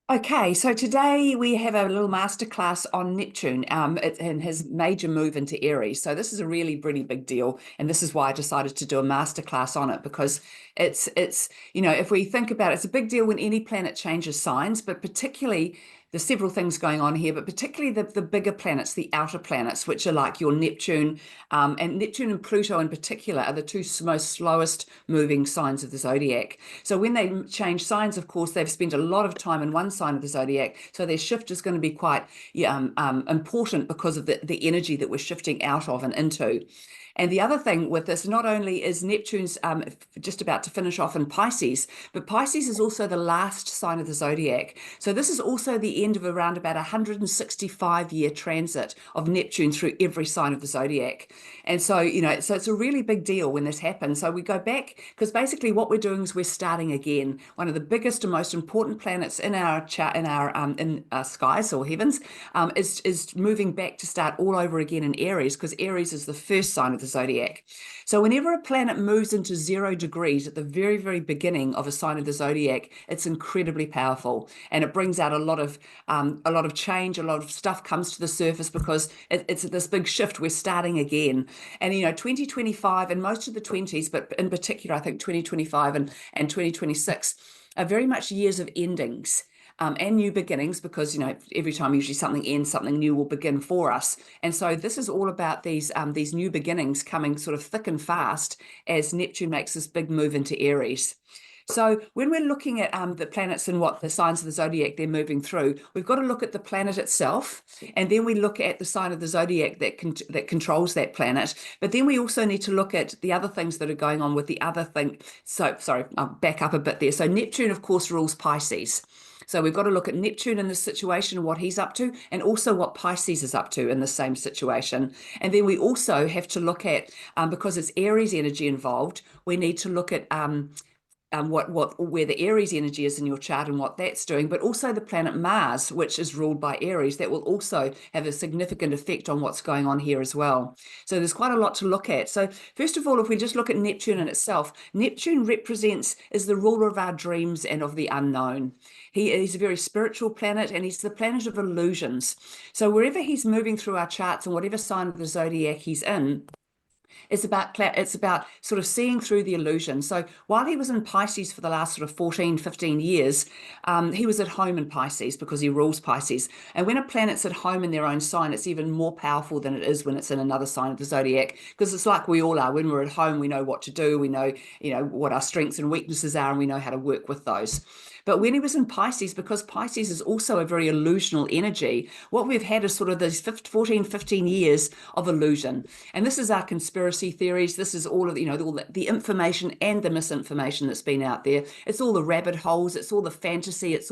Okay, so today we have a little masterclass on Neptune and his major move into Aries. So this is a really big deal, and this is why I decided to do a masterclass on it because if we think about it, it's a big deal when any planet changes signs, but particularly there's several things going on here, but particularly the bigger planets, the outer planets, which are like your Neptune, and Neptune and Pluto in particular are the two most slowest moving signs of the zodiac. So when they change signs, of course, they've spent a lot of time in one sign of the zodiac. So their shift is going to be quite important because of the energy that we're shifting out of and into. And the other thing with this, not only is Neptune's just about to finish off in Pisces, but Pisces is also the last sign of the zodiac. So this is also the end of around about 165-year transit of Neptune through every sign of the zodiac. And so, so it's a really big deal when this happens. So we go back because basically what we're doing is we're starting again. One of the biggest and most important planets in our chart, in our skies or heavens, is moving back to start all over again in Aries, because Aries is the first sign of the zodiac. So whenever a planet moves into 0 degrees at the very beginning of a sign of the zodiac, it's incredibly powerful, and it brings out a lot of change. A lot of stuff comes to the surface because it's this big shift. We're starting again, and 2025 and most of the 20s, but in particular, I think 2025 and 2026 are very much years of endings. And new beginnings, because every time usually something ends, something new will begin for us. And so this is all about these new beginnings coming sort of thick and fast as Neptune makes this big move into Aries. So when we're looking at the planets and what the signs of the zodiac they're moving through, we've got to look at the planet itself, and then we look at the sign of the zodiac that controls that planet. But then we also need to look at the other things that are going on with the other thing. So sorry, I'll back up a bit there. So Neptune, of course, rules Pisces. So we've got to look at Neptune in this situation, what he's up to, and also what Pisces is up to in the same situation. And then we also have to look at, because it's Aries energy involved, we need to look at where the Aries energy is in your chart and what that's doing, but also the planet Mars, which is ruled by Aries, that will also have a significant effect on what's going on here as well. So there's quite a lot to look at. So first of all, if we just look at Neptune in itself, Neptune is the ruler of our dreams and of the unknown. He's a very spiritual planet, and he's the planet of illusions. So wherever he's moving through our charts and whatever sign of the zodiac he's in, it's about sort of seeing through the illusion. So while he was in Pisces for the last sort of 14, 15 years, he was at home in Pisces because he rules Pisces. And when a planet's at home in their own sign, it's even more powerful than it is when it's in another sign of the zodiac, because it's like we all are. When we're at home, we know what to do. We know, what our strengths and weaknesses are, and we know how to work with those. But when he was in Pisces, because Pisces is also a very illusional energy, what we've had is sort of these 14, 15 years of illusion. And this is our conspiracy theories. This is all of, all the information and the misinformation that's been out there. It's all the rabbit holes. It's all the fantasy. It's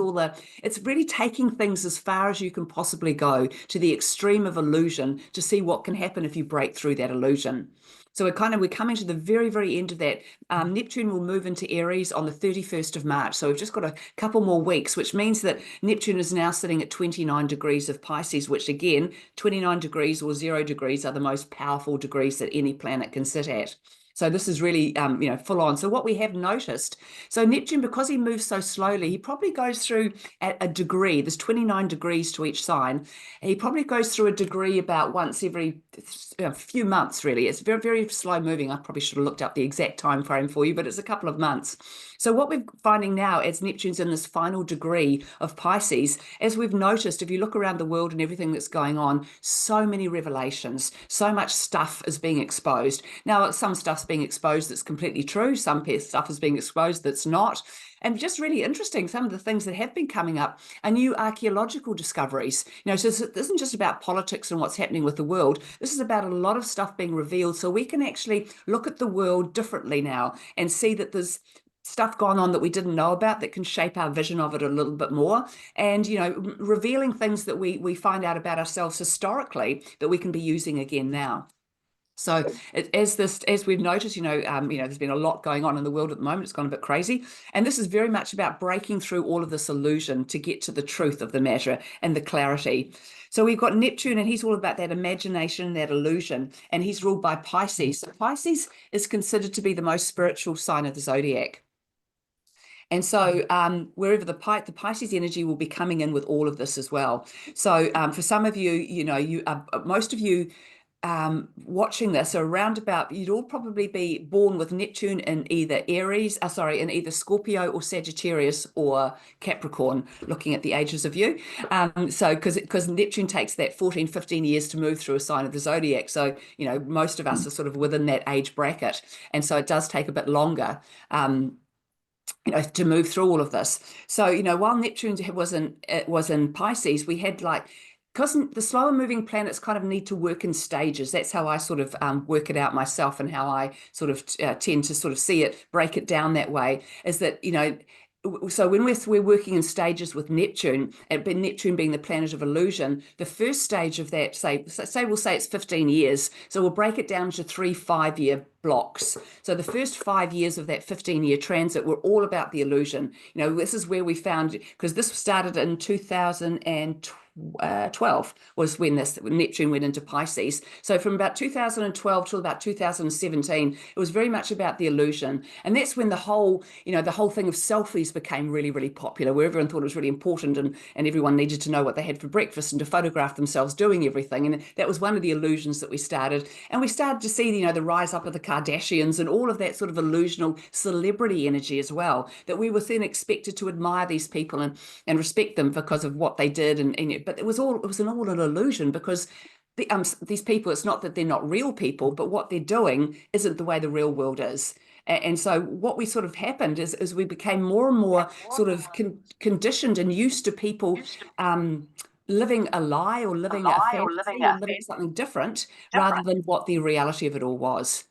really taking things as far as you can possibly go to the extreme of illusion to see what can happen if you break through that illusion. So we're coming to the very end of that. Neptune will move into Aries on the 31st of March. So we've just got a couple more weeks, which means that Neptune is now sitting at 29 degrees of Pisces, which again, 29 degrees or 0 degrees are the most powerful degrees that any planet can sit at. So this is really, full on. So what we have noticed, so Neptune, because he moves so slowly, he probably goes through at a degree. There's 29 degrees to each sign. He probably goes through a degree about once every few months, really. It's very slow moving. I probably should have looked up the exact time frame for you, but it's a couple of months. So what we're finding now, as Neptune's in this final degree of Pisces, as we've noticed, if you look around the world and everything that's going on, so many revelations, so much stuff is being exposed. Now, some stuff's being exposed that's completely true. Some stuff is being exposed that's not. And just really interesting, some of the things that have been coming up are new archaeological discoveries. So this isn't just about politics and what's happening with the world. This is about a lot of stuff being revealed. So we can actually look at the world differently now and see that there's stuff going on that we didn't know about that can shape our vision of it a little bit more, and revealing things that we find out about ourselves historically that we can be using again now. So as we've noticed, there's been a lot going on in the world at the moment. It's gone a bit crazy. And this is very much about breaking through all of this illusion to get to the truth of the matter and the clarity. So we've got Neptune, and he's all about that imagination, that illusion, and he's ruled by Pisces. So Pisces is considered to be the most spiritual sign of the zodiac. And so wherever the Pisces energy will be coming in with all of this as well. So for some of you, most of you watching this are around about, you'd all probably be born with Neptune in either in either Scorpio or Sagittarius or Capricorn, looking at the ages of you. So because Neptune takes that 14, 15 years to move through a sign of the zodiac. So, most of us are sort of within that age bracket. And so it does take a bit longer. To move through all of this. So, while Neptune was in Pisces, we had because the slower moving planets kind of need to work in stages. That's how I sort of work it out myself, and how I sort of tend to sort of see it, break it down that way, is that, so when we're working in stages with Neptune, and Neptune being the planet of illusion, the first stage of that, we'll say it's 15 years. So we'll break it down to 3 5-year blocks. So the first 5 years of that 15-year transit were all about the illusion. This is where we found, because this started in 2012 was when Neptune went into Pisces. So from about 2012 till about 2017, it was very much about the illusion. And that's when the whole thing of selfies became really, really popular, where everyone thought it was really important, and everyone needed to know what they had for breakfast and to photograph themselves doing everything. And that was one of the illusions that we started. And we started to see, the rise up of the Kardashians and all of that sort of illusional celebrity energy as well, that we were then expected to admire these people and respect them because of what they did. But it was all an illusion, because these people, it's not that they're not real people, but what they're doing isn't the way the real world is. And so what we sort of happened is we became more and more sort of conditioned and used to people living a lie, or living a fantasy, or living something different, rather than what the reality of it all was.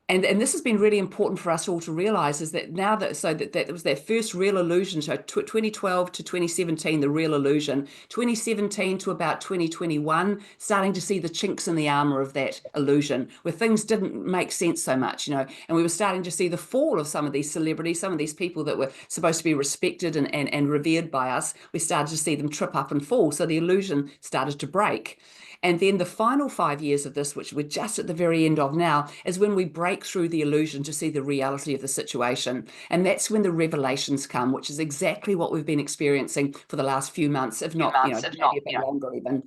And this has been really important for us all to realize, is that now that it was that first real illusion. So 2012 to 2017, the real illusion. 2017 to about 2021, starting to see the chinks in the armor of that illusion, where things didn't make sense so much, and we were starting to see the fall of some of these celebrities, some of these people that were supposed to be respected and revered by us. We started to see them trip up and fall. So the illusion started to break. And then the final 5 years of this, which we're just at the very end of now, is when we break through the illusion to see the reality of the situation. And that's when the revelations come, which is exactly what we've been experiencing for the last few months, if not, maybe a bit longer even.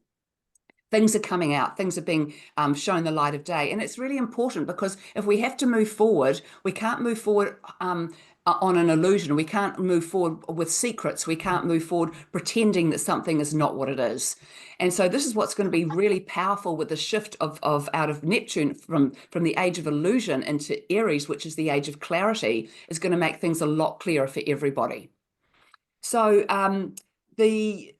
Things are coming out, things are being shown the light of day. And it's really important, because if we have to move forward, we can't move forward on an illusion. We can't move forward with secrets. We can't move forward pretending that something is not what it is. And so this is what's going to be really powerful with the shift of out of Neptune from the age of illusion into Aries, which is the age of clarity, is going to make things a lot clearer for everybody. So the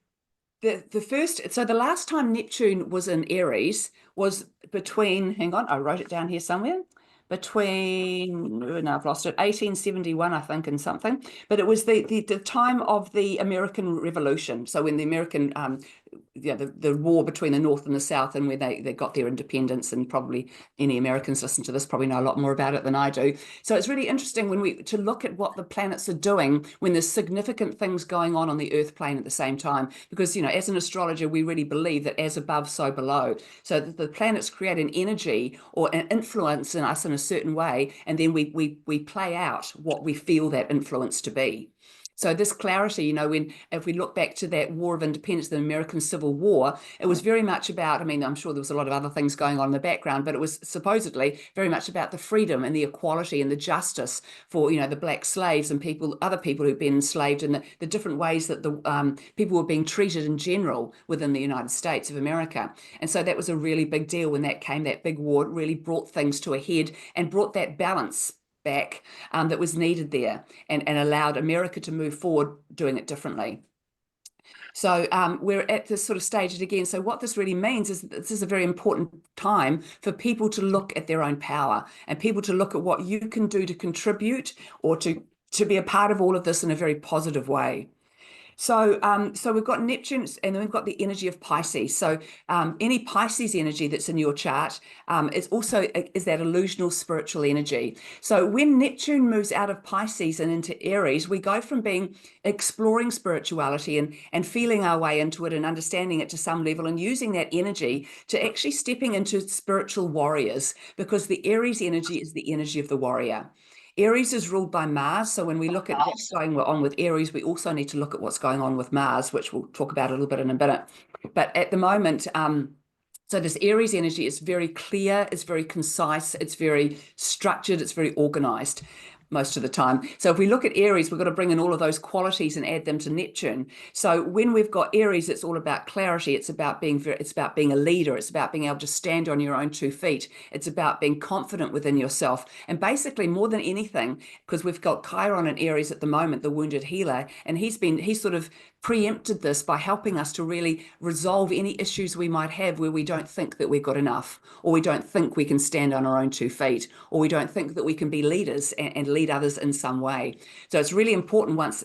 last time Neptune was in Aries was between, hang on, I wrote it down here somewhere, no, I've lost it, 1871, I think, and something. But it was the time of the American Revolution. So when the American, the war between the North and the South, and where they got their independence, and probably any Americans listen to this probably know a lot more about it than I do. So it's really interesting to look at what the planets are doing when there's significant things going on the Earth plane at the same time. Because, as an astrologer, we really believe that as above, so below. So the planets create an energy or an influence in us in a certain way, and then we play out what we feel that influence to be. So this clarity, if we look back to that War of Independence, the American Civil War, it was very much about, I'm sure there was a lot of other things going on in the background, but it was supposedly very much about the freedom and the equality and the justice for, the black slaves and other people who've been enslaved, and the different ways that the people were being treated in general within the United States of America. And so that was a really big deal when that came, that big war. It really brought things to a head and brought that balance back that was needed there, and allowed America to move forward doing it differently. So we're at this sort of stage again. So what this really means is that this is a very important time for people to look at their own power, and people to look at what you can do to contribute, or to be a part of all of this in a very positive way. So we've got Neptune, and then we've got the energy of Pisces. So any Pisces energy that's in your chart is that illusional spiritual energy. So when Neptune moves out of Pisces and into Aries, we go from exploring spirituality and feeling our way into it and understanding it to some level, and using that energy to actually stepping into spiritual warriors, because the Aries energy is the energy of the warrior. Aries is ruled by Mars. So when we look at what's going on with Aries, we also need to look at what's going on with Mars, which we'll talk about a little bit in a minute. But at the moment, so this Aries energy is very clear, it's very concise, it's very structured, it's very organized most of the time. So if we look at Aries, we've got to bring in all of those qualities and add them to Neptune. So when we've got Aries, it's all about clarity. It's about being a leader. It's about being able to stand on your own 2 feet. It's about being confident within yourself. And basically, more than anything, because we've got Chiron in Aries at the moment, the wounded healer, and he's sort of preempted this by helping us to really resolve any issues we might have where we don't think that we've got enough, or we don't think we can stand on our own 2 feet, or we don't think that we can be leaders and lead others in some way. So it's really important once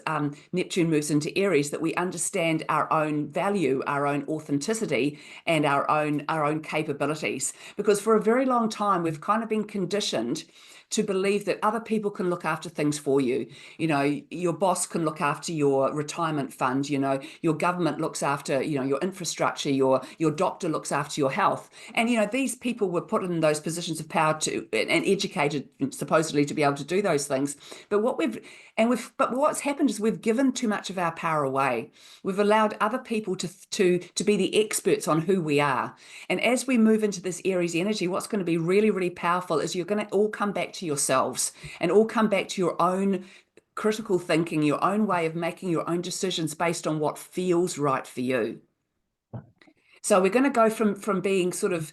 Neptune moves into Aries that we understand our own value, our own authenticity, and our own capabilities. Because for a very long time, we've kind of been conditioned to believe that other people can look after things for you. You know, your boss can look after your retirement fund, you know, your government looks after, you know, your infrastructure, your doctor looks after your health. And, you know, these people were put in those positions of power to and educated supposedly to be able to do those things. But what's happened is we've given too much of our power away. We've allowed other people to be the experts on who we are. And as we move into this Aries energy, what's going to be really, really powerful is you're going to all come back to yourselves and all come back to your own critical thinking, your own way of making your own decisions based on what feels right for you. So we're going to go from being sort of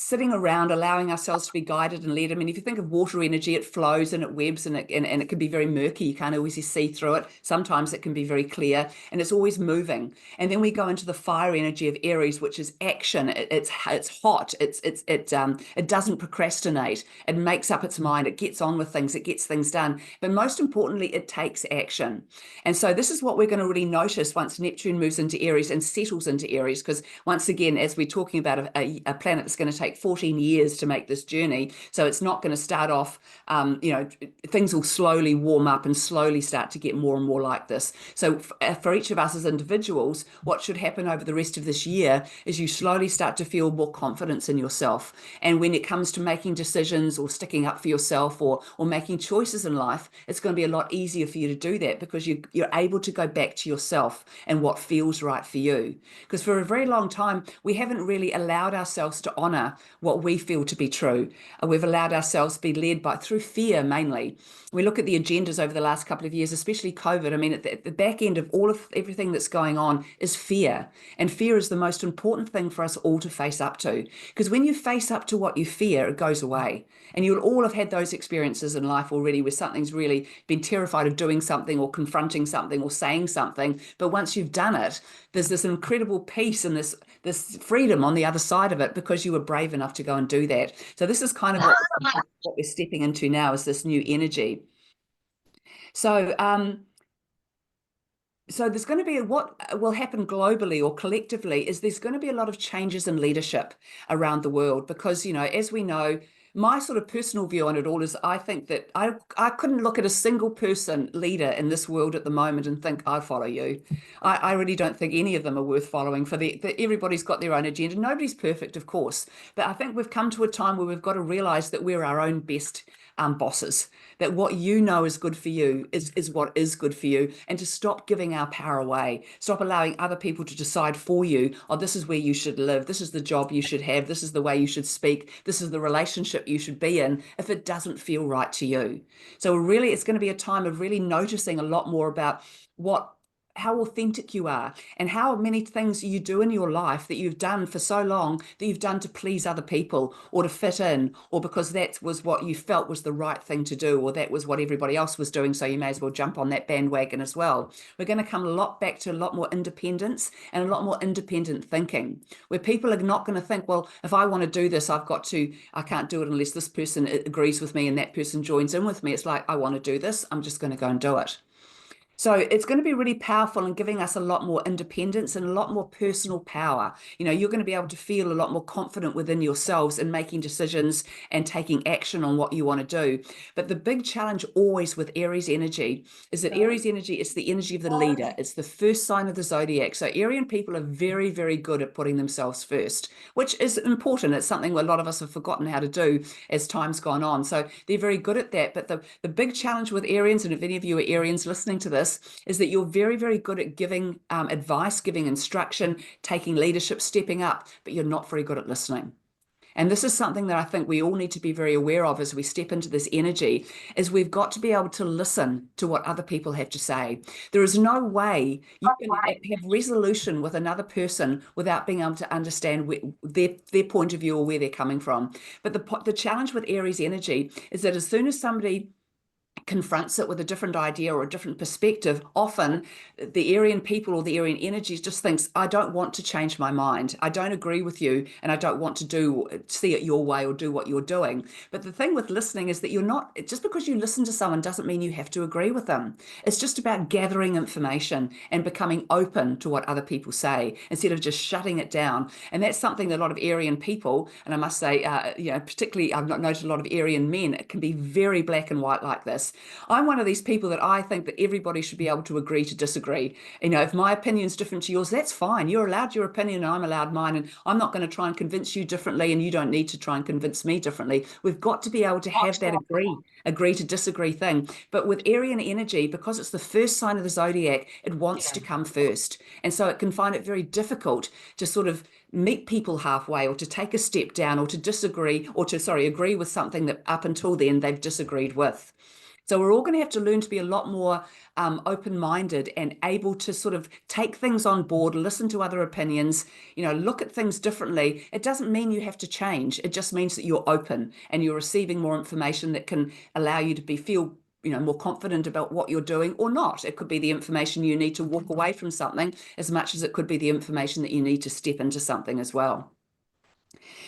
sitting around allowing ourselves to be guided and led. I mean, if you think of water energy, it flows and it webs and it can be very murky. You can't always see through it. Sometimes it can be very clear and it's always moving. And then we go into the fire energy of Aries, which is action. It's hot. It doesn't procrastinate. It makes up its mind. It gets on with things. It gets things done. But most importantly, it takes action. And so this is what we're going to really notice once Neptune moves into Aries and settles into Aries. Because once again, as we're talking about a planet that's going to take 14 years to make this journey. So it's not going to start off, things will slowly warm up and slowly start to get more and more like this. So for each of us as individuals, what should happen over the rest of this year is you slowly start to feel more confidence in yourself. And when it comes to making decisions or sticking up for yourself or making choices in life, it's going to be a lot easier for you to do that because you're able to go back to yourself and what feels right for you. Because for a very long time, we haven't really allowed ourselves to honor what we feel to be true. We've allowed ourselves to be led through fear mainly. We look at the agendas over the last couple of years, especially COVID. I mean, at the back end of everything that's going on is fear. And fear is the most important thing for us all to face up to. Because when you face up to what you fear, it goes away. And you'll all have had those experiences in life already where something's really been terrified of doing something or confronting something or saying something. But once you've done it, there's this incredible peace and this freedom on the other side of it because you were brave enough to go and do that. So this is kind of what we're stepping into now is this new energy. So there's going to be what will happen globally or collectively is there's going to be a lot of changes in leadership around the world because, you know, as we know, my sort of personal view on it all is I think that I couldn't look at a single person leader in this world at the moment and think I follow you. I really don't think any of them are worth following everybody's got their own agenda. Nobody's perfect, of course, but I think we've come to a time where we've got to realize that we're our own best bosses, that what you know is good for you is what is good for you, and to stop giving our power away, stop allowing other people to decide for you, oh, this is where you should live, this is the job you should have, this is the way you should speak, this is the relationship you should be in, if it doesn't feel right to you. So really, it's going to be a time of really noticing a lot more about how authentic you are and how many things you do in your life that you've done for so long that you've done to please other people or to fit in or because that was what you felt was the right thing to do or that was what everybody else was doing, so you may as well jump on that bandwagon as well. We're going to come back to a lot more independence and a lot more independent thinking where people are not going to think, well, if I want to do this, I can't do it unless this person agrees with me and that person joins in with me. It's like, I want to do this, I'm just going to go and do it. So it's going to be really powerful and giving us a lot more independence and a lot more personal power. You're going to be able to feel a lot more confident within yourselves in making decisions and taking action on what you want to do. But the big challenge always with Aries energy is that Aries energy is the energy of the leader. It's the first sign of the zodiac. So Arian people are very, very good at putting themselves first, which is important. It's something a lot of us have forgotten how to do as time's gone on. So they're very good at that. But the big challenge with Arians, and if any of you are Arians listening to this, is that you're very, very good at giving advice, giving instruction, taking leadership, stepping up, but you're not very good at listening. And this is something that I think we all need to be very aware of as we step into this energy, is we've got to be able to listen to what other people have to say. There is no way you can have resolution with another person without being able to understand their point of view or where they're coming from. But the challenge with Aries energy is that as soon as somebody confronts it with a different idea or a different perspective, often the Aryan people or the Aryan energies just thinks, I don't want to change my mind. I don't agree with you and I don't want to see it your way or do what you're doing. But the thing with listening is that you're not, just because you listen to someone doesn't mean you have to agree with them. It's just about gathering information and becoming open to what other people say instead of just shutting it down. And that's something that a lot of Aryan people, and I must say, particularly I've not noticed a lot of Aryan men, it can be very black and white like this. I'm one of these people that I think that everybody should be able to agree to disagree. If my opinion's different to yours, that's fine. You're allowed your opinion and I'm allowed mine. And I'm not going to try and convince you differently and you don't need to try and convince me differently. We've got to be able to have that agree to disagree thing. But with Aryan energy, because it's the first sign of the zodiac, it wants to come first. And so it can find it very difficult to sort of meet people halfway or to take a step down or to disagree or to, agree with something that up until then they've disagreed with. So we're all going to have to learn to be a lot more open-minded and able to sort of take things on board, listen to other opinions, look at things differently. It doesn't mean you have to change. It just means that you're open and you're receiving more information that can allow you to feel more confident about what you're doing or not. It could be the information you need to walk away from something as much as it could be the information that you need to step into something as well.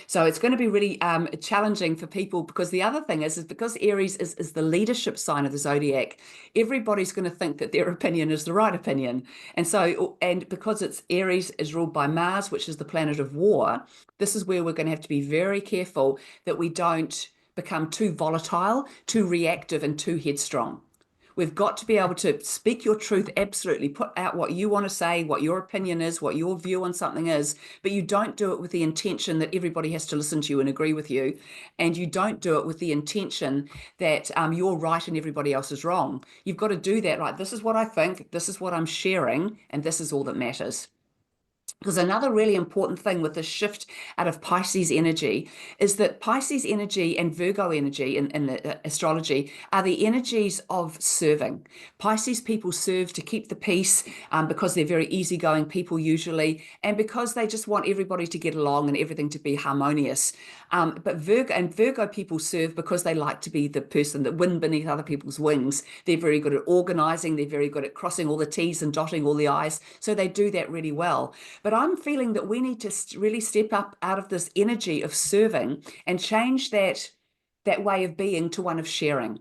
So it's going to be really challenging for people, because the other thing is because Aries is the leadership sign of the zodiac, everybody's going to think that their opinion is the right opinion. And because Aries is ruled by Mars, which is the planet of war, this is where we're going to have to be very careful that we don't become too volatile, too reactive, and too headstrong. We've got to be able to speak your truth, absolutely, put out what you want to say, what your opinion is, what your view on something is, but you don't do it with the intention that everybody has to listen to you and agree with you. And you don't do it with the intention that you're right and everybody else is wrong. You've got to do that, right? This is what I think, this is what I'm sharing, and this is all that matters. Because another really important thing with the shift out of Pisces energy is that Pisces energy and Virgo energy in the astrology are the energies of serving. Pisces people serve to keep the peace because they're very easygoing people usually, and because they just want everybody to get along and everything to be harmonious. But Virgo people serve because they like to be the person that wind beneath other people's wings. They're very good at organizing. They're very good at crossing all the T's and dotting all the I's. So they do that really well. But I'm feeling that we need to really step up out of this energy of serving and change that way of being to one of sharing.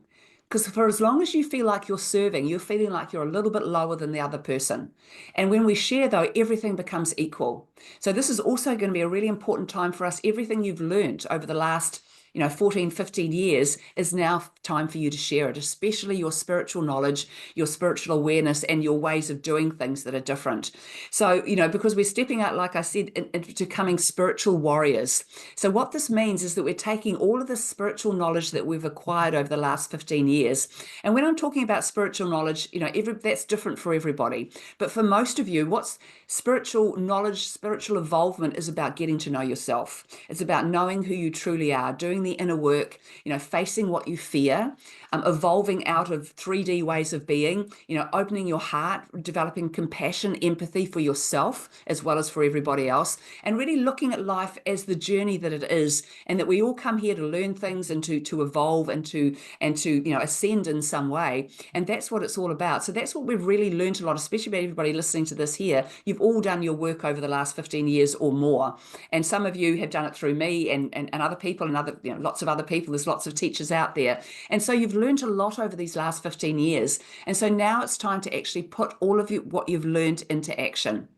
Because for as long as you feel like you're serving, you're feeling like you're a little bit lower than the other person. And when we share, though, everything becomes equal. So this is also going to be a really important time for us. Everything you've learned over the last 14, 15 years is now time for you to share it, especially your spiritual knowledge, your spiritual awareness, and your ways of doing things that are different. So, because we're stepping out, like I said, into becoming spiritual warriors. So what this means is that we're taking all of the spiritual knowledge that we've acquired over the last 15 years. And when I'm talking about spiritual knowledge, that's different for everybody. But for most of you, what's spiritual knowledge, spiritual involvement is about getting to know yourself. It's about knowing who you truly are, doing the inner work, facing what you fear, evolving out of 3D ways of being, opening your heart, developing compassion, empathy for yourself as well as for everybody else, and really looking at life as the journey that it is, and that we all come here to learn things and to evolve and to ascend in some way. And that's what it's all about. So that's what we've really learned a lot, especially about everybody listening to this here. You've all done your work over the last 15 years or more. And some of you have done it through me and other people and other lots of other people, there's lots of teachers out there. And so you've learned a lot over these last 15 years. And so now it's time to actually put all of what you've learned into action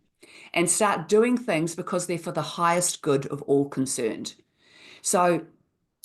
and start doing things because they're for the highest good of all concerned. So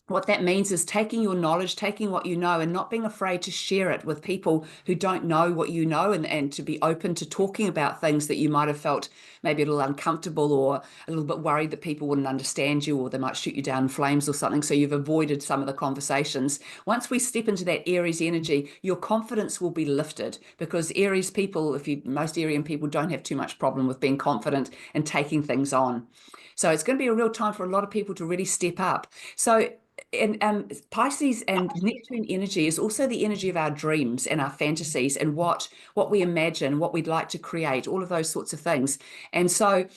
what that means is taking your knowledge, taking what you know, and not being afraid to share it with people who don't know what you know, and to be open to talking about things that you might have felt maybe a little uncomfortable or a little bit worried that people wouldn't understand you or they might shoot you down in flames or something. So you've avoided some of the conversations. Once we step into that Aries energy, your confidence will be lifted, because Aries people, most Arian people don't have too much problem with being confident and taking things on. So it's going to be a real time for a lot of people to really step up. So and Pisces and Neptune energy is also the energy of our dreams and our fantasies and what we imagine, what we'd like to create, all of those sorts of things. And so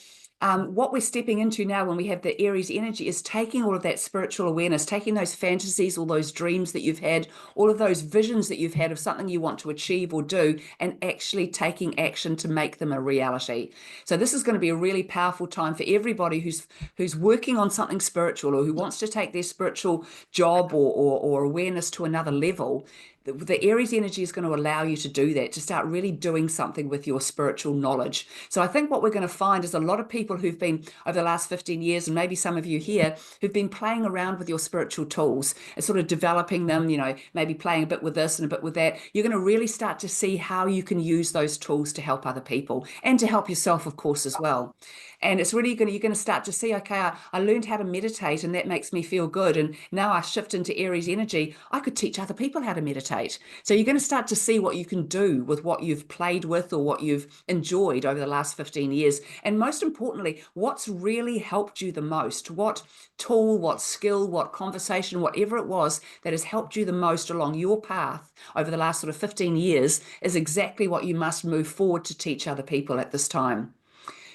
what we're stepping into now when we have the Aries energy is taking all of that spiritual awareness, taking those fantasies, all those dreams that you've had, all of those visions that you've had of something you want to achieve or do, and actually taking action to make them a reality. So this is going to be a really powerful time for everybody who's working on something spiritual, or who wants to take their spiritual job or awareness to another level. The Aries energy is going to allow you to do that, to start really doing something with your spiritual knowledge. So I think what we're going to find is a lot of people who've been over the last 15 years, and maybe some of you here, who've been playing around with your spiritual tools and sort of developing them, maybe playing a bit with this and a bit with that. You're going to really start to see how you can use those tools to help other people and to help yourself, of course, as well. And it's really you're going to start to see, okay, I learned how to meditate and that makes me feel good. And now I shift into Aries energy, I could teach other people how to meditate. So you're going to start to see what you can do with what you've played with or what you've enjoyed over the last 15 years. And most importantly, what's really helped you the most? What tool, what skill, what conversation, whatever it was that has helped you the most along your path over the last sort of 15 years is exactly what you must move forward to teach other people at this time.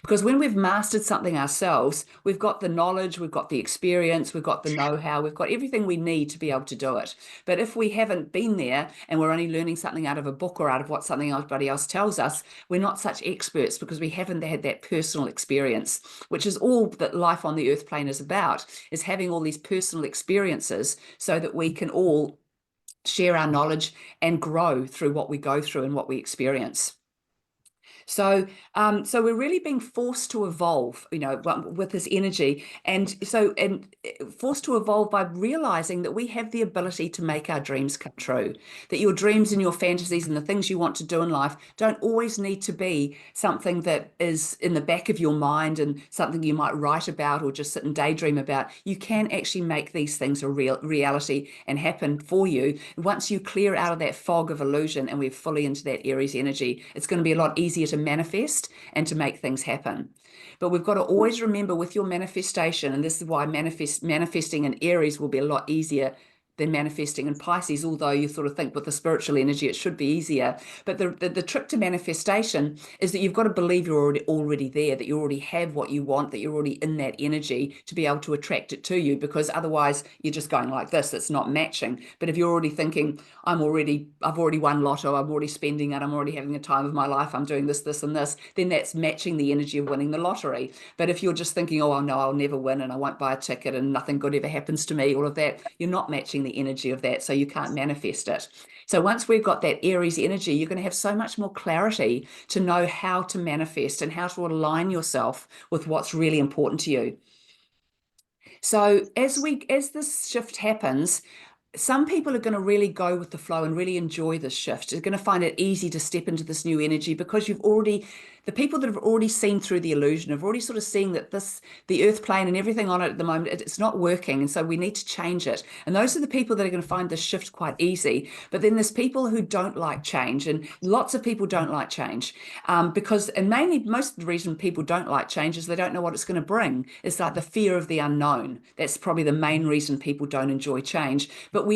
Because when we've mastered something ourselves, we've got the knowledge, we've got the experience, we've got the know-how, we've got everything we need to be able to do it. But if we haven't been there and we're only learning something out of a book or out of what somebody else tells us, we're not such experts because we haven't had that personal experience, which is all that life on the earth plane is about, is having all these personal experiences so that we can all share our knowledge and grow through what we go through and what we experience. So, so we're really being forced to evolve, with this energy, and forced to evolve by realizing that we have the ability to make our dreams come true. That your dreams and your fantasies and the things you want to do in life don't always need to be something that is in the back of your mind and something you might write about or just sit and daydream about. You can actually make these things a real reality and happen for you once you clear out of that fog of illusion and we're fully into that Aries energy. It's going to be a lot easier to manifest and to make things happen. But we've got to always remember with your manifestation, and this is why manifesting in Aries will be a lot easier than manifesting in Pisces, although you sort of think with the spiritual energy it should be easier. But the trick to manifestation is that you've got to believe you're already there, that you already have what you want, that you're already in that energy to be able to attract it to you, because otherwise you're just going like this, it's not matching. But if you're already thinking, I've already won lotto, I'm already spending it, I'm already having the time of my life, I'm doing this, this, and this, then that's matching the energy of winning the lottery. But if you're just thinking, oh no, I'll never win and I won't buy a ticket and nothing good ever happens to me, all of that, you're not matching the energy of that, so you can't manifest it. So once we've got that Aries energy, you're going to have so much more clarity to know how to manifest and how to align yourself with what's really important to you. So as this shift happens, some people are going to really go with the flow and really enjoy this shift. They're going to find it easy to step into this new energy because the people that have already seen through the illusion have already sort of seen that the earth plane and everything on it at the moment, it's not working. And so we need to change it. And those are the people that are going to find this shift quite easy. But then there's people who don't like change, and lots of people don't like change and mainly most of the reason people don't like change is they don't know what it's going to bring. It's like the fear of the unknown. That's probably the main reason people don't enjoy change. But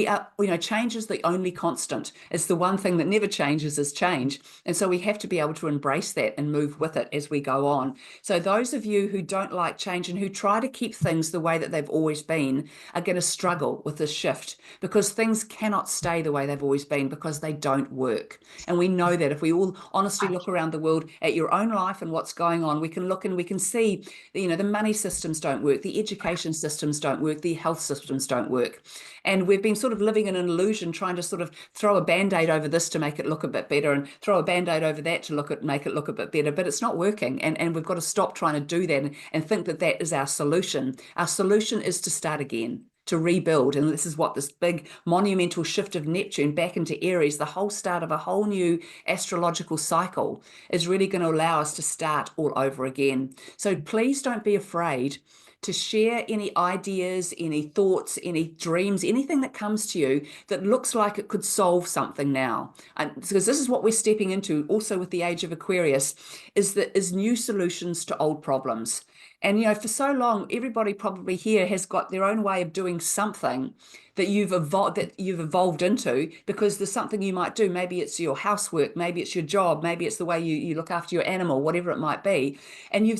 change is the only constant. It's the one thing that never changes is change. And so we have to be able to embrace that and move with it as we go on. So those of you who don't like change and who try to keep things the way that they've always been are going to struggle with this shift, because things cannot stay the way they've always been, because they don't work. And we know that if we all honestly look around the world at your own life and what's going on, we can look and we can see, the money systems don't work, the education systems don't work, the health systems don't work. And we've been sort of living in an illusion, trying to sort of throw a band-aid over this to make it look a bit better, and throw a band-aid over that to make it look a bit better, but it's not working. And we've got to stop trying to do that and think that that is our solution. Our solution is to start again, to rebuild. And this is what this big monumental shift of Neptune back into Aries, the whole start of a whole new astrological cycle, is really going to allow us to start all over again. So please don't be afraid to share any ideas, any thoughts, any dreams, anything that comes to you that looks like it could solve something now. And because this is what we're stepping into also with the age of Aquarius, is new solutions to old problems. And, for so long, everybody probably here has got their own way of doing something that you've evolved into, because there's something you might do. Maybe it's your housework, maybe it's your job, maybe it's the way you look after your animal, whatever it might be. And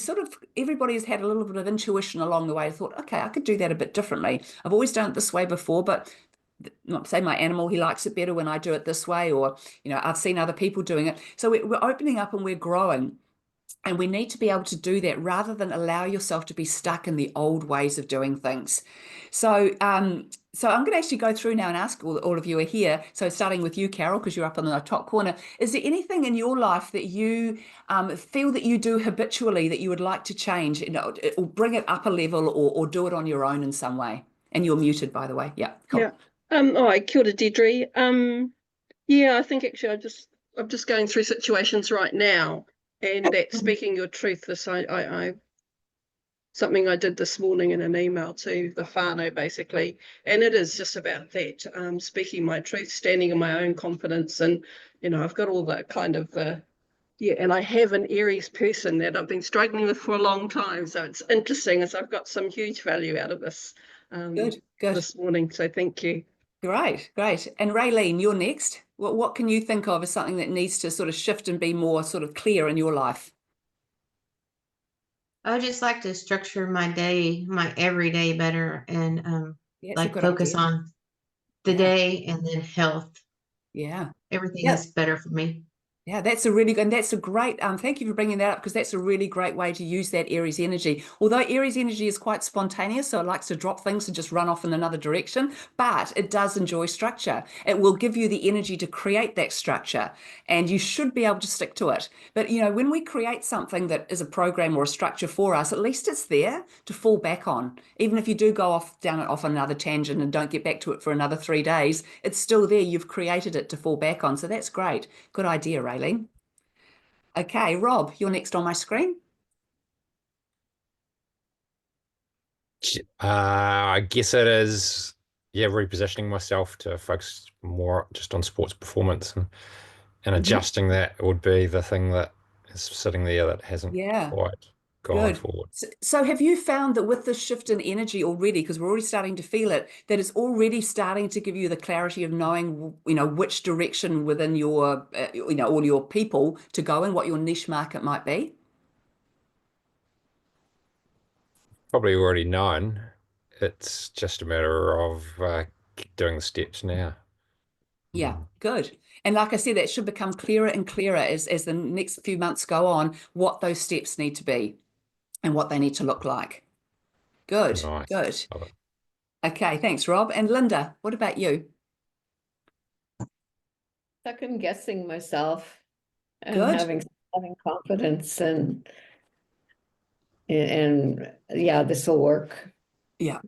everybody has had a little bit of intuition along the way. I thought, okay, I could do that a bit differently. I've always done it this way before, but say my animal, he likes it better when I do it this way, or, I've seen other people doing it. So we're opening up and we're growing. And we need to be able to do that rather than allow yourself to be stuck in the old ways of doing things. So, so I'm going to actually go through now and ask all of you are here. So starting with you, Carol, because you're up on the top corner. Is there anything in your life that you feel that you do habitually that you would like to change, or bring it up a level, or do it on your own in some way? And you're muted, by the way. Yeah, cool. Yeah. Kia ora, Deirdre. Yeah, I think actually I'm just going through situations right now, and that speaking your truth. Something I did this morning in an email to the whānau, basically, and it is just about that, speaking my truth, standing in my own confidence, and I've got all that kind of and I have an Aries person that I've been struggling with for a long time, so it's interesting as I've got some huge value out of this Good. this morning. So thank you. Great. And Raylene, you're next. What can you think of as something that needs to sort of shift and be more sort of clear in your life? I would just like to structure my day, my everyday better, and focus on the day and then health. Yeah. Everything is better for me. Yeah, that's a really good, and that's a great, thank you for bringing that up, because that's a really great way to use that Aries energy. Although Aries energy is quite spontaneous, so it likes to drop things and just run off in another direction, but it does enjoy structure. It will give you the energy to create that structure, and you should be able to stick to it. But, when we create something that is a program or a structure for us, at least it's there to fall back on. Even if you do go off another tangent and don't get back to it for another 3 days, it's still there. You've created it to fall back on. So that's great. Good idea, Raylene. Okay, Rob, you're next on my screen. I guess it is, repositioning myself to focus more just on sports performance, and adjusting that would be the thing that is sitting there that hasn't quite gone forward. So have you found that with this shift in energy already, because we're already starting to feel it, that it's already starting to give you the clarity of knowing, which direction within your, all your people to go in, what your niche market might be? Probably already known. It's just a matter of doing the steps now. Yeah, good. And like I said, that should become clearer and clearer as the next few months go on, what those steps need to be and what they need to look like. Good, Nice. good. Okay, thanks, Rob. And Linda, what about you? Second guessing myself and Good. having confidence and yeah, this will work. Yeah.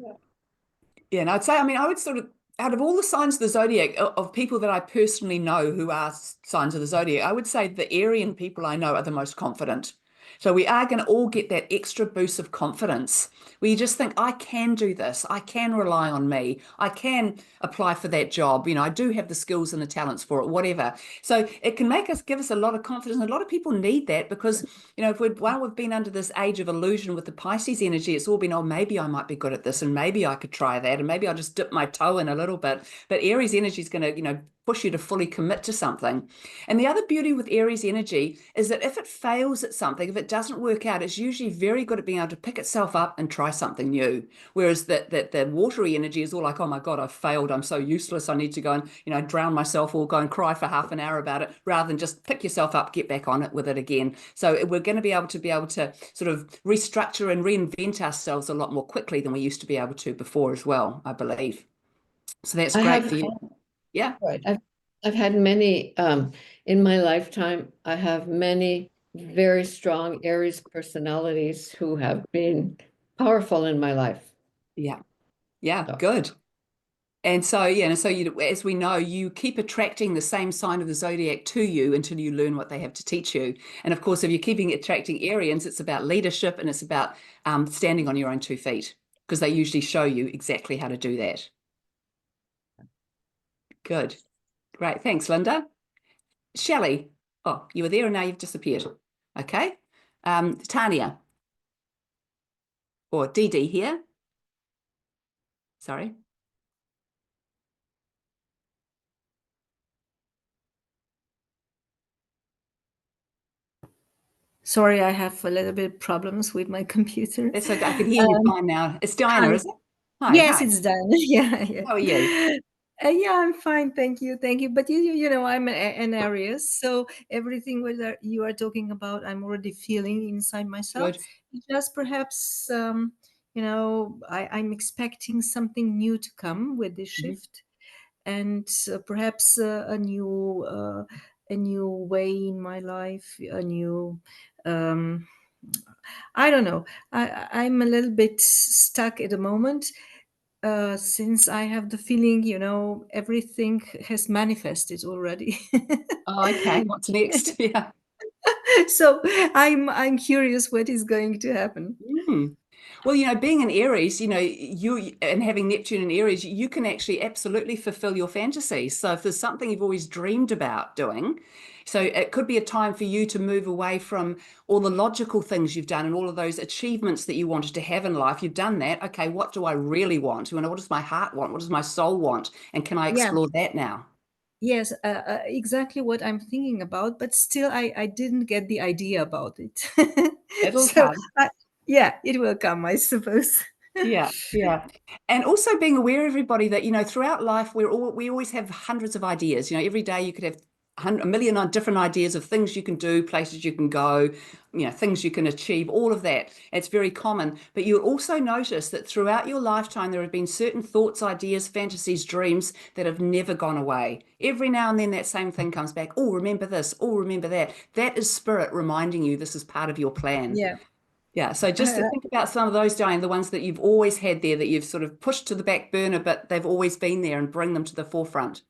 And I'd say, I would sort of, out of all the signs of the zodiac, of people that I personally know who are signs of the zodiac, I would say the Aryan people I know are the most confident. So we are going to all get that extra boost of confidence where you just think, I can do this. I can rely on me. I can apply for that job. I do have the skills and the talents for it, whatever. So it can give us a lot of confidence. And a lot of people need that because, while we've been under this age of illusion with the Pisces energy, it's all been, oh, maybe I might be good at this and maybe I could try that and maybe I'll just dip my toe in a little bit. But Aries energy is going to, push you to fully commit to something. And the other beauty with Aries energy is that if it fails at something, if it doesn't work out, it's usually very good at being able to pick itself up and try something new. Whereas the watery energy is all like, oh my God, I've failed. I'm so useless. I need to go and, you know, drown myself or go and cry for half an hour about it, rather than just pick yourself up, get back on it with it again. So we're going to be able to sort of restructure and reinvent ourselves a lot more quickly than we used to be able to before as well, I believe. So that's great for you. Yeah. Right. I've had many in my lifetime. I have many very strong Aries personalities who have been powerful in my life. Yeah. Yeah. So. Good. And so, yeah, and so you, as we know, you keep attracting the same sign of the zodiac to you until you learn what they have to teach you. And of course, if you're keeping attracting Arians, it's about leadership and it's about standing on your own 2 feet, because they usually show you exactly how to do that. Good. Great. Thanks, Linda. Shelley. Oh, you were there and now you've disappeared. Okay. Tanya. Or Dee Dee here. Sorry. Sorry, I have a little bit problems with my computer. That's okay. I can hear you fine now. It's Diana, hi. is it? Hi. Yes, Hi. it's done. Yeah, yeah. How are you? Yeah, I'm fine, thank you, thank you. But you know, I'm an Aries, so everything that you are talking about, I'm already feeling inside myself. Good. Just perhaps, you know, I'm expecting something new to come with this shift, and perhaps a new way in my life, a new. I don't know. I'm a little bit stuck at the moment, since I have the feeling, you know, everything has manifested already. Oh, okay. What's next? Yeah. So I'm curious what is going to happen. Well, you know, being an Aries, you know, you and having Neptune in Aries, you can actually absolutely fulfill your fantasies. So if there's something you've always dreamed about doing, so it could be a time for you to move away from all the logical things you've done and all of those achievements that you wanted to have in life. You've done that. Okay, what do I really want? You know, what does my heart want? What does my soul want? And can I explore that now? Yes, exactly what I'm thinking about, but still I didn't get the idea about it. It'll So come. yeah, it will come, I suppose. Yeah, yeah. And also being aware, everybody, that, you know, throughout life, we always have hundreds of ideas. You know, every day you could have a million different ideas of things you can do, places you can go, you know, things you can achieve, all of that. It's very common. But you'll also notice that throughout your lifetime, there have been certain thoughts, ideas, fantasies, dreams that have never gone away. Every now and then that same thing comes back. Oh, remember this. Oh, remember that. That is spirit reminding you this is part of your plan. Yeah. Yeah, so just to think about some of those, Diane, the ones that you've always had there that you've sort of pushed to the back burner, but they've always been there, and bring them to the forefront.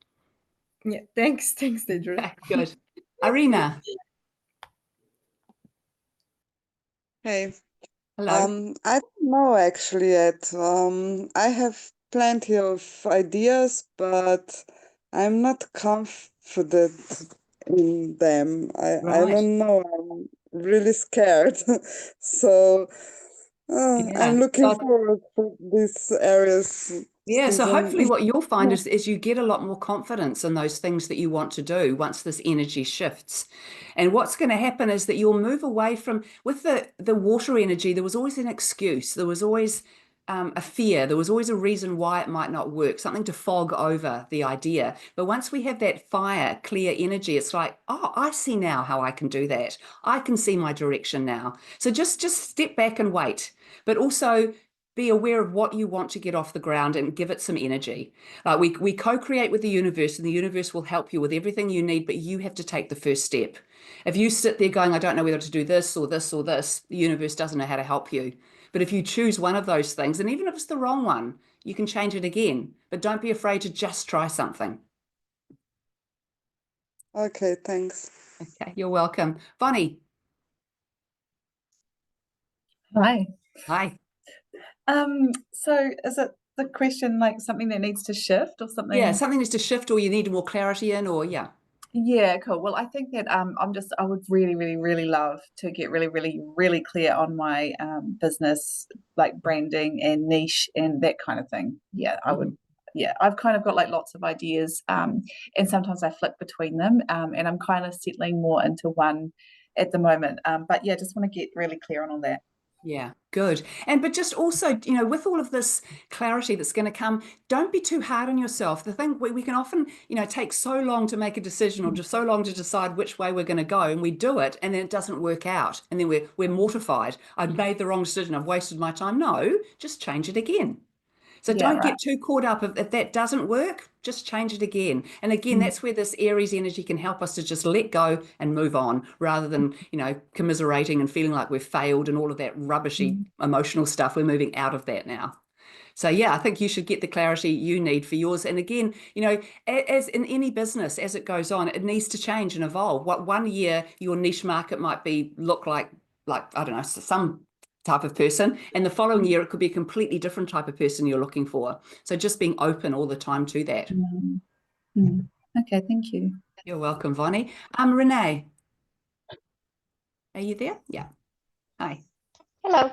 Yeah, thanks, Deidre. Okay, good. Arena. Hey. Hello. I don't know actually yet. I have plenty of ideas, but I'm not confident in them. I Right. don't know. I'm really scared. So Yeah. I'm looking Well, forward to this Aries yeah, so season. hopefully what you'll find is you get a lot more confidence in those things that you want to do once this energy shifts. And what's going to happen is that you'll move away from, with the water energy, there was always an excuse. There was always a fear. There was always a reason why it might not work, something to fog over the idea. But once we have that fire, clear energy, it's like, oh, I see now how I can do that. I can see my direction now. So just step back and wait. But also be aware of what you want to get off the ground and give it some energy. We co-create with the universe, and the universe will help you with everything you need, but you have to take the first step. If you sit there going, I don't know whether to do this or this or this, the universe doesn't know how to help you. But if you choose one of those things, and even if it's the wrong one, you can change it again. But don't be afraid to just try something. Okay, thanks. Okay, you're welcome. Bonnie. Hi. Hi. So is it the question like something that needs to shift or something? Yeah, something needs to shift, or you need more clarity in, or yeah. Yeah, cool. Well, I think that I would really love to get really clear on my business, like branding and niche and that kind of thing. Yeah, I would yeah, I've kind of got like lots of ideas, and sometimes I flick between them, and I'm kind of settling more into one at the moment. But yeah, just want to get really clear on all that. Yeah, good. But just also, with all of this clarity that's going to come, don't be too hard on yourself. The thing we can often, take so long to make a decision or just so long to decide which way we're going to go, and we do it, and then it doesn't work out, and then we're mortified. I've made the wrong decision. I've wasted my time. No, just change it again. So Yeah, don't right. get too caught up. If that doesn't work, just change it again. And again, that's where this Aries energy can help us to just let go and move on rather than, commiserating and feeling like we've failed and all of that rubbishy emotional stuff. We're moving out of that now. So yeah, I think you should get the clarity you need for yours. And again, as in any business, as it goes on, it needs to change and evolve. What one year your niche market might look like, I don't know, some type of person, and the following year it could be a completely different type of person you're looking for. So just being open all the time to that. Okay, thank you. You're welcome, Vonnie. Renee, are you there? Yeah. Hi. Hello.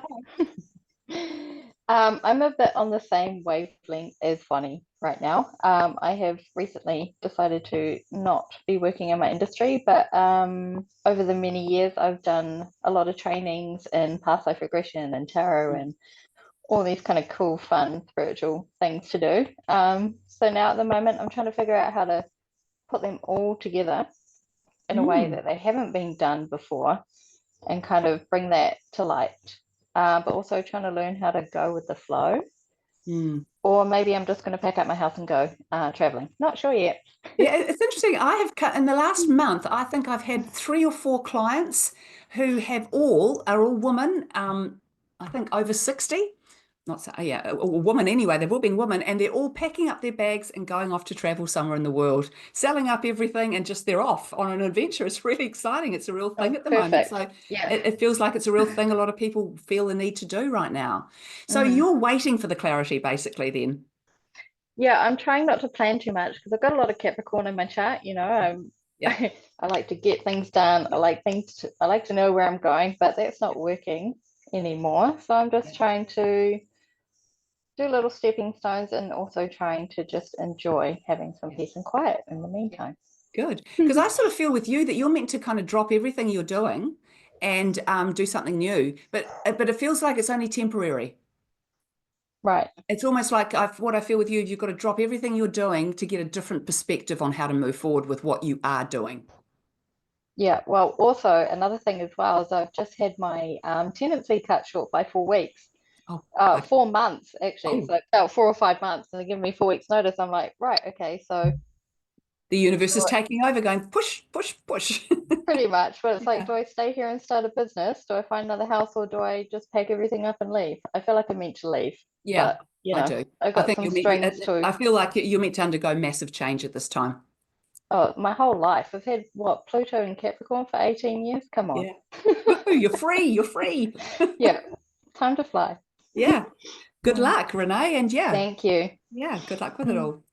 I'm a bit on the same wavelength as Bonnie right now. I have recently decided to not be working in my industry, but over the many years, I've done a lot of trainings in past life regression and tarot and all these kind of cool, fun, spiritual things to do. So now at the moment, I'm trying to figure out how to put them all together in a way that they haven't been done before and kind of bring that to light. But also trying to learn how to go with the flow. Or maybe I'm just going to pack up my house and go traveling. Not sure yet. Yeah, it's interesting. I have cut in the last month, I think I've had 3 or 4 clients who are all women, I think over 60. Not so, yeah, a woman anyway. They've all been women, and they're all packing up their bags and going off to travel somewhere in the world, selling up everything, and just they're off on an adventure. It's really exciting. It's a real thing at the moment. So yeah, it feels like it's a real thing a lot of people feel the need to do right now. So you're waiting for the clarity, basically, then. Yeah, I'm trying not to plan too much because I've got a lot of Capricorn in my chart. Yeah. I like to get things done. I like to know where I'm going, but that's not working anymore. So I'm just trying to do little stepping stones and also trying to just enjoy having some peace and quiet in the meantime. Good. Because I sort of feel with you that you're meant to kind of drop everything you're doing and do something new, but it feels like it's only temporary. Right. It's almost like what I feel with you, you've got to drop everything you're doing to get a different perspective on how to move forward with what you are doing. Yeah, well, also another thing as well is I've just had my tenancy cut short by 4 weeks. 4 months actually. So about 4 or 5 months, and they give me 4 weeks notice. I'm like, right, okay, so the universe is taking over, going push, push, push. pretty much. But it's like, do I stay here and start a business? Do I find another house, or do I just pack everything up and leave? I feel like I'm meant to leave. Yeah, but, I do. I've got some strings too. I feel like you're meant to undergo massive change at this time. Oh, my whole life. I've had Pluto in Capricorn for 18 years. Come on. Yeah. You're free. You're free. Yeah. Time to fly. Yeah. Good luck, Renee. And yeah. Thank you. Yeah. Good luck with it all.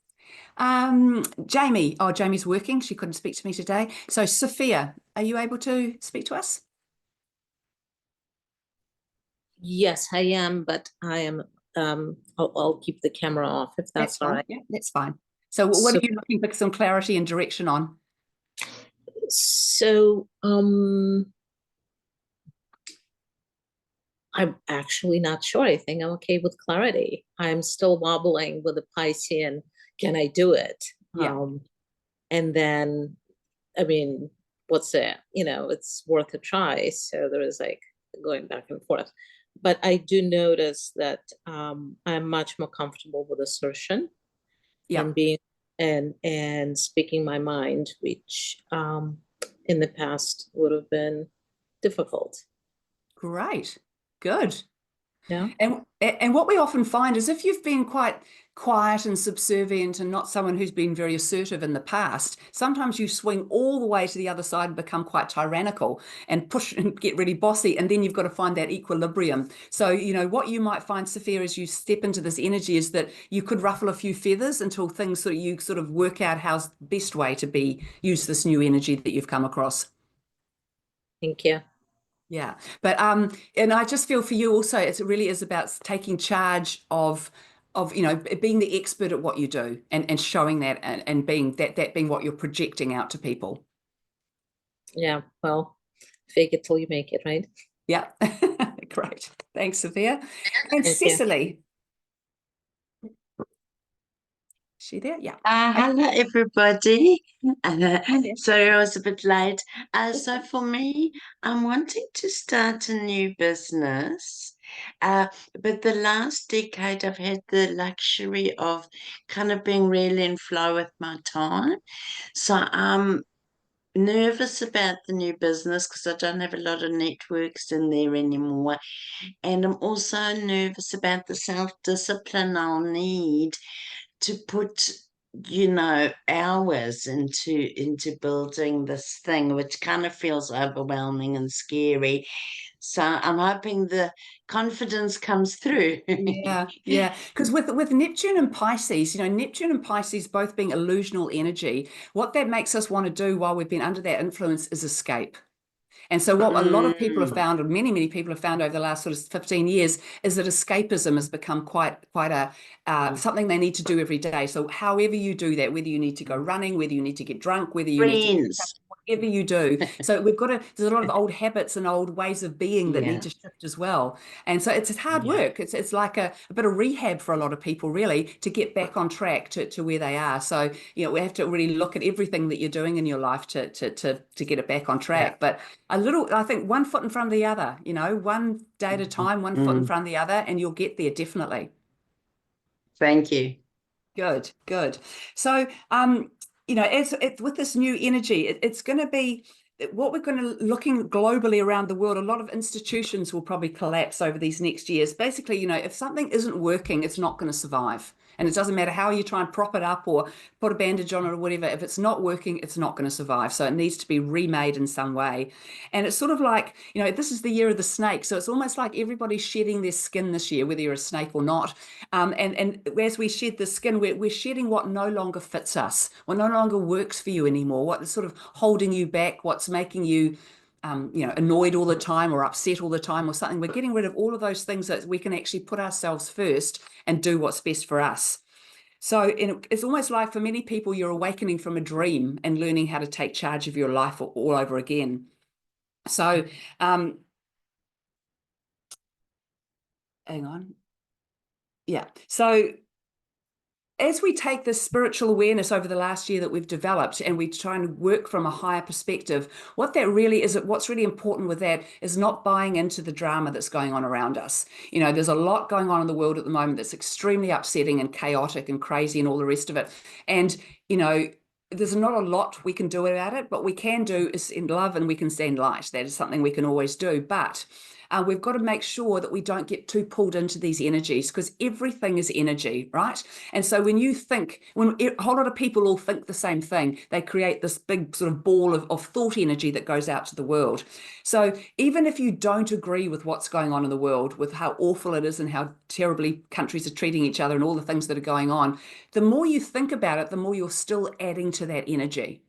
Jamie. Oh, Jamie's working. She couldn't speak to me today. So Sophia, are you able to speak to us? Yes, I am, but I am. I'll keep the camera off if that's all right. Yeah, that's fine. So what are you looking for some clarity and direction on? So I'm actually not sure. I think I'm okay with clarity. I'm still wobbling with the Piscean. Can I do it? Yeah. And then, I mean, what's that? It's worth a try. So there is like going back and forth. But I do notice that I'm much more comfortable with assertion and being and speaking my mind, which in the past would have been difficult. Great. Good. Yeah. And what we often find is if you've been quite quiet and subservient and not someone who's been very assertive in the past, sometimes you swing all the way to the other side and become quite tyrannical and push and get really bossy, and then you've got to find that equilibrium. So, what you might find, Sophia, as you step into this energy is that you could ruffle a few feathers until you sort of work out how's the best way to use this new energy that you've come across. Thank you. Yeah. But and I just feel for you also, it really is about taking charge of you know, being the expert at what you do and showing that and being that being what you're projecting out to people. Yeah, well, fake it till you make it, right? Yeah. Great. Thanks, Sophia. And Thank you. Cecily. She there? Yeah. Hello, everybody. Sorry, I was a bit late. So for me, I'm wanting to start a new business. But the last decade, I've had the luxury of kind of being really in flow with my time. So I'm nervous about the new business because I don't have a lot of networks in there anymore. And I'm also nervous about the self-discipline I'll need to put, you know, hours into building this thing, which kind of feels overwhelming and scary. So I'm hoping the confidence comes through. Yeah. Because with Neptune and Pisces, you know, Neptune and Pisces both being illusional energy, what that makes us want to do while we've been under that influence is escape. And so what a lot of people have found, or many people have found over the last sort of 15 years, is that escapism has become quite a something they need to do every day. So however you do that, whether you need to go running, whether you need to get drunk, whether you need to whatever you do. So there's a lot of old habits and old ways of being that need to shift as well. And so it's hard work. It's like a bit of rehab for a lot of people, really, to get back on track to where they are. So, you know, we have to really look at everything that you're doing in your life to get it back on track. But I think one foot in front of the other, you know, one day at a time, one foot in front of the other, and you'll get there definitely. Thank you. Good. So, you know, with this new energy, it's going to be what we're going to looking globally around the world. A lot of institutions will probably collapse over these next years. Basically, you know, if something isn't working, it's not going to survive. And it doesn't matter how you try and prop it up or put a bandage on it or whatever. If it's not working, it's not going to survive. So it needs to be remade in some way. And it's sort of like, you know, this is the year of the snake. So it's almost like everybody's shedding their skin this year, whether you're a snake or not. And as we shed the skin, we're shedding what no longer fits us, what no longer works for you anymore, what's sort of holding you back, what's making you you know, annoyed all the time or upset all the time or something. We're getting rid of all of those things that we can actually put ourselves first and do what's best for us. So it's almost like for many people, you're awakening from a dream and learning how to take charge of your life all over again. So hang on. Yeah. So as we take this spiritual awareness over the last year that we've developed and we try and work from a higher perspective, what that really is, what's really important with that is not buying into the drama that's going on around us. You know, there's a lot going on in the world at the moment that's extremely upsetting and chaotic and crazy and all the rest of it. And, you know, there's not a lot we can do about it, but we can do is send love and we can send light. That is something we can always do. But we've got to make sure that we don't get too pulled into these energies because everything is energy, right? And so when you think, when a whole lot of people all think the same thing, they create this big sort of ball of thought energy that goes out to the world. So even if you don't agree with what's going on in the world, with how awful it is and how terribly countries are treating each other and all the things that are going on, the more you think about it, the more you're still adding to that energy.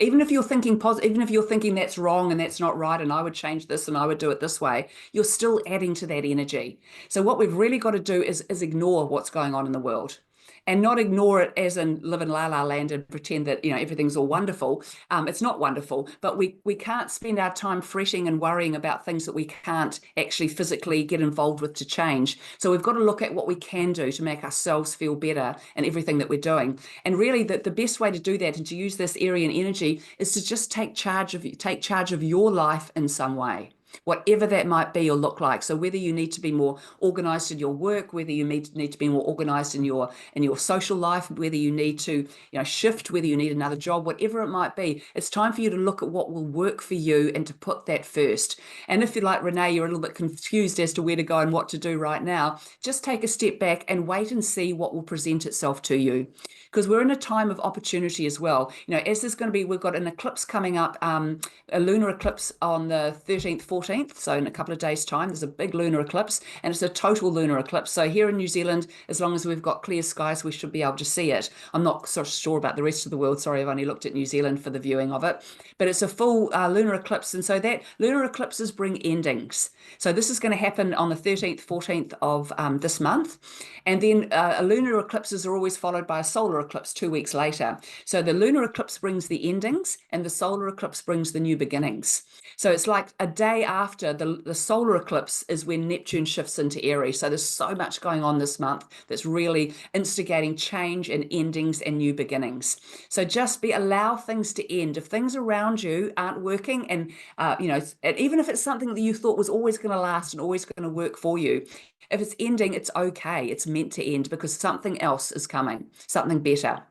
Even if you're thinking positive, even if you're thinking that's wrong and that's not right, and I would change this and I would do it this way, you're still adding to that energy. So what we've really got to do is ignore what's going on in the world. And not ignore it as in live in la la land and pretend that, you know, everything's all wonderful. It's not wonderful, but we can't spend our time fretting and worrying about things that we can't actually physically get involved with to change. So we've got to look at what we can do to make ourselves feel better in everything that we're doing. And really the best way to do that and to use this Aryan energy is to just take charge of your life in some way, whatever that might be or look like. So whether you need to be more organized in your work, whether you need to be more organized in your social life, whether you need to, you know, shift, whether you need another job, whatever it might be, it's time for you to look at what will work for you and to put that first. And if you're like Renee, you're a little bit confused as to where to go and what to do right now, just take a step back and wait and see what will present itself to you. Because we're in a time of opportunity as well. You know, as there's going to be, we've got an eclipse coming up, a lunar eclipse on the 13th, 14th, so in a couple of days' time, there's a big lunar eclipse, and it's a total lunar eclipse. So here in New Zealand, as long as we've got clear skies, we should be able to see it. I'm not so sure about the rest of the world. Sorry, I've only looked at New Zealand for the viewing of it. But it's a full lunar eclipse, and so that lunar eclipses bring endings. So this is going to happen on the 13th, 14th of this month. And then lunar eclipses are always followed by a solar eclipse 2 weeks later. So the lunar eclipse brings the endings, and the solar eclipse brings the new beginnings. So it's like a day after the solar eclipse is when Neptune shifts into Aries. So there's so much going on this month that's really instigating change and endings and new beginnings. So just allow things to end. If things around you aren't working, and even if it's something that you thought was always going to last and always going to work for you, if it's ending, it's okay. It's meant to end because something else is coming, something better.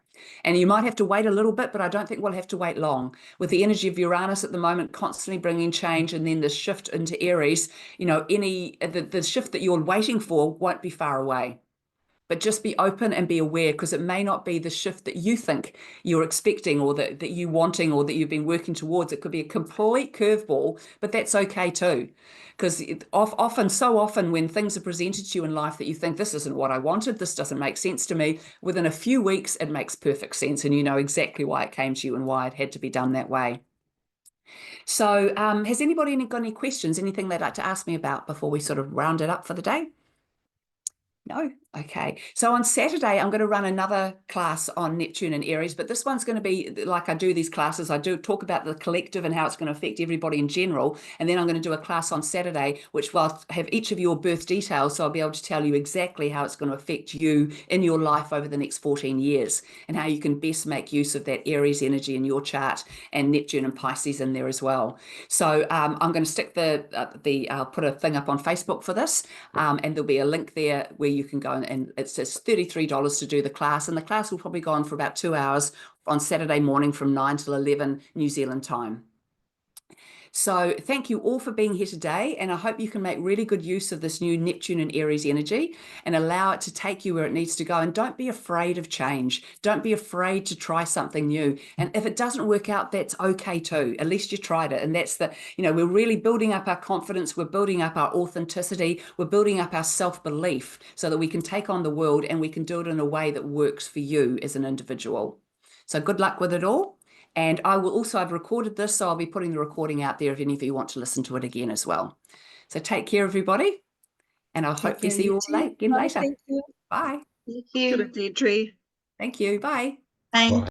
And you might have to wait a little bit, but I don't think we'll have to wait long. With the energy of Uranus at the moment constantly bringing change, and then the shift into Aries, the shift that you're waiting for won't be far away. But just be open and be aware, because it may not be the shift that you think you're expecting, or that you're wanting, or that you've been working towards. It could be a complete curveball, but that's okay too. Because so often when things are presented to you in life that you think, this isn't what I wanted, this doesn't make sense to me, within a few weeks, it makes perfect sense. And you know exactly why it came to you and why it had to be done that way. So has anybody got any questions, anything they'd like to ask me about before we sort of round it up for the day? No? Okay. So on Saturday, I'm going to run another class on Neptune and Aries, but this one's going to be like I do these classes. I do talk about the collective and how it's going to affect everybody in general. And then I'm going to do a class on Saturday, which will have each of your birth details. So I'll be able to tell you exactly how it's going to affect you in your life over the next 14 years and how you can best make use of that Aries energy in your chart, and Neptune and Pisces in there as well. So I'm going to stick I'll put a thing up on Facebook for this, and there'll be a link there where you can go, and it's just $33 to do the class, and the class will probably go on for about 2 hours on Saturday morning from 9 till 11 New Zealand time. So thank you all for being here today, and I hope you can make really good use of this new Neptune and Aries energy and allow it to take you where it needs to go. And don't be afraid of change. Don't be afraid to try something new. And if it doesn't work out, that's okay too. At least you tried it. And that's we're really building up our confidence. We're building up our authenticity. We're building up our self-belief so that we can take on the world, and we can do it in a way that works for you as an individual. So good luck with it all. And I've recorded this, so I'll be putting the recording out there if any of you want to listen to it again as well. So take care, everybody. And I'll hopefully see you all again later. Thank you. Bye. Thank you. Good, Deidre. Thank you. Bye. Bye. Bye.